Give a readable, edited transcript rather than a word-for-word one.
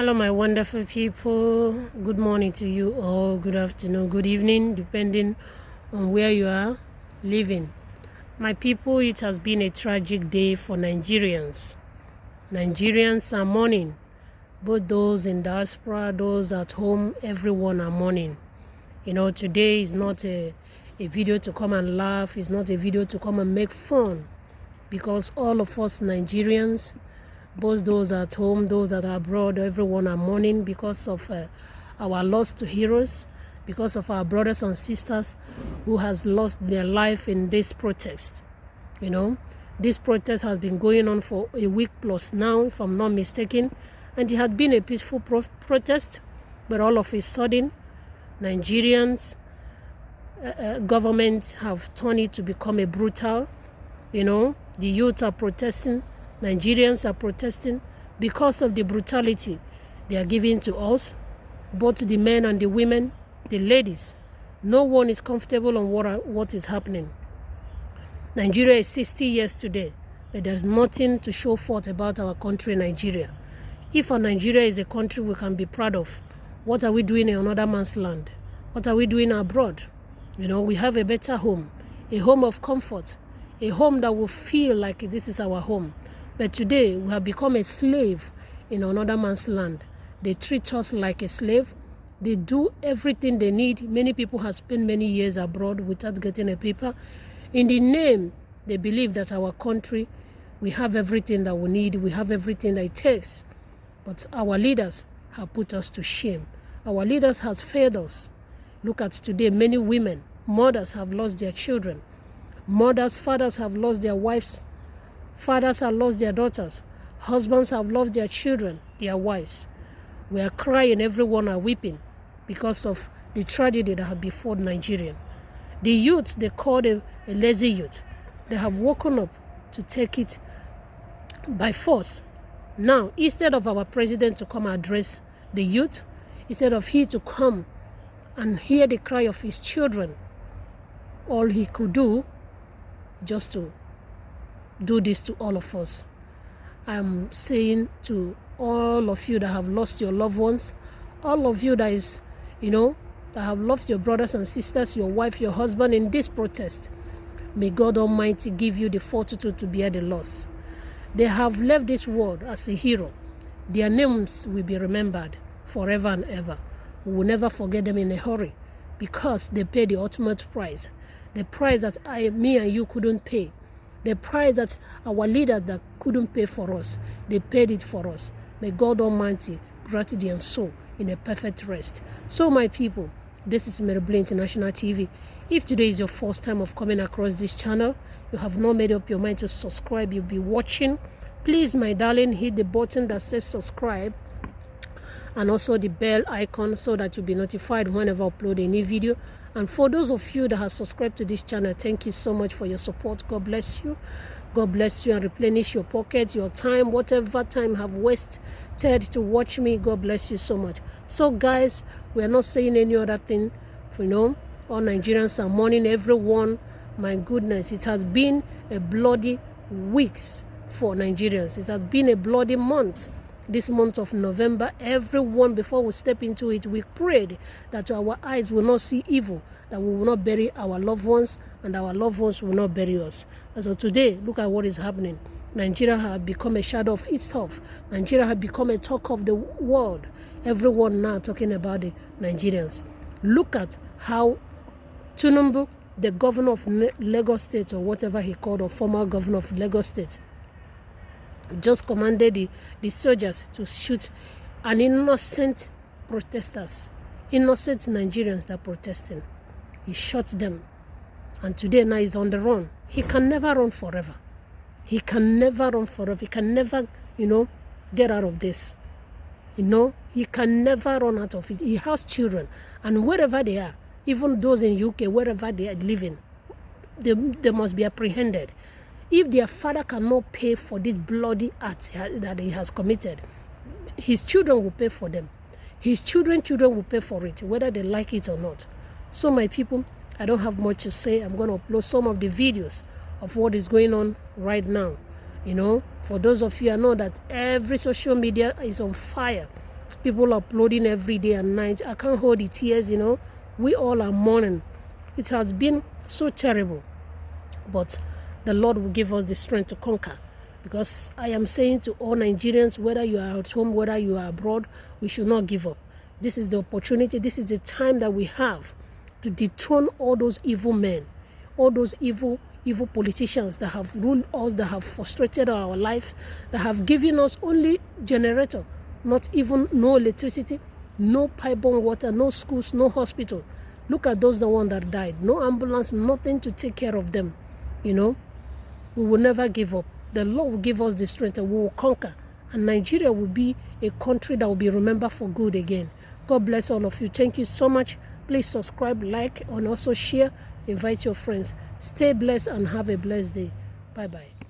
Hello, my wonderful people. Good morning to you, or good afternoon, good evening, depending on where you are living. My people, it has been a tragic day for Nigerians. Nigerians are mourning. Both those in diaspora, those at home, everyone are mourning. You know, today is not a video to come and laugh. It's not a video to come and make fun. Because all of us Nigerians, both those at home, those that are abroad, everyone are mourning because of our lost heroes, because of our brothers and sisters who has lost their life in this protest. You know, this protest has been going on for a week plus now, if I'm not mistaken, and it had been a peaceful protest, but all of a sudden, Nigerians government have turned it to become a brutal. You know, the youth are protesting. Nigerians are protesting because of the brutality they are giving to us, both the men and the women, the ladies. No one is comfortable on what is happening. Nigeria is 60 years today, but there's nothing to show forth about our country, Nigeria. If Nigeria is a country we can be proud of, what are we doing in another man's land? What are we doing abroad? You know, we have a better home, a home of comfort, a home that will feel like this is our home. But today, we have become a slave in another man's land. They treat us like a slave. They do everything they need. Many people have spent many years abroad without getting a paper. In the name, they believe that our country, we have everything that we need. We have everything that it takes. But our leaders have put us to shame. Our leaders have failed us. Look at today, many women, mothers have lost their children. Mothers, fathers have lost their wives. Fathers have lost their daughters. Husbands have lost their children, their wives. We are crying, everyone are weeping because of the tragedy that has befallen Nigeria. The youth, they call a lazy youth. They have woken up to take it by force. Now, instead of our president to come address the youth, instead of he to come and hear the cry of his children, all he could do just to do this to all of us. I'm saying to all of you that have lost your loved ones, all of you that is, you know, that have lost your brothers and sisters, your wife, your husband in this protest, may God Almighty give you the fortitude to bear the loss. They have left this world as a hero. Their names will be remembered forever and ever. We will never forget them in a hurry because they paid the ultimate price. The price that me and you couldn't pay. The price that our leaders that couldn't pay for us, they paid it for us. May God Almighty grant their soul in a perfect rest. So my people, this is Mary Blue International TV. If today is your first time of coming across this channel, you have not made up your mind to subscribe, you'll be watching. Please, my darling, hit the button that says subscribe and also the bell icon so that you'll be notified whenever I upload a new video. And for those of you that have subscribed to this channel, thank you so much for your support. God bless you. God bless you and replenish your pocket, your time, whatever time have wasted to watch me. God bless you so much. So guys, we are not saying any other thing. You know, all Nigerians are mourning, everyone. My goodness, it has been a bloody weeks for Nigerians. It has been a bloody month. This month of November, everyone, before we step into it, we prayed that our eyes will not see evil, that we will not bury our loved ones, and our loved ones will not bury us. And so today, look at what is happening. Nigeria has become a shadow of itself. Nigeria has become a talk of the world. Everyone now talking about the Nigerians. Look at how Tinubu, the governor of Lagos State, or whatever he called, or former governor of Lagos State, just commanded the soldiers to shoot an innocent protesters, innocent Nigerians that are protesting. He shot them. And today now he's on the run. He can never run forever. He can never run forever. He can never, you know, get out of this. You know, he can never run out of it. He has children. And wherever they are, even those in UK, wherever they are living, they must be apprehended. If their father cannot pay for this bloody act that he has committed, his children will pay for them. His children will pay for it, whether they like it or not. So my people, I don't have much to say. I'm going to upload some of the videos of what is going on right now. You know, for those of you, I know that every social media is on fire People uploading every day and night. I can't hold the tears, you know. We all are mourning. It has been so terrible. But the Lord will give us the strength to conquer. Because I am saying to all Nigerians, whether you are at home, whether you are abroad, we should not give up. This is the opportunity, this is the time that we have to dethrone all those evil men, all those evil politicians that have ruled us, that have frustrated our life, that have given us only generator, not even no electricity, no pipe-borne water, no schools, no hospital. Look at those, the one that died. No ambulance, nothing to take care of them. You know, we will never give up. The Lord will give us the strength and we will conquer. And Nigeria will be a country that will be remembered for good again. God bless all of you. Thank you so much. Please subscribe, like, and also share. Invite your friends. Stay blessed and have a blessed day. Bye-bye.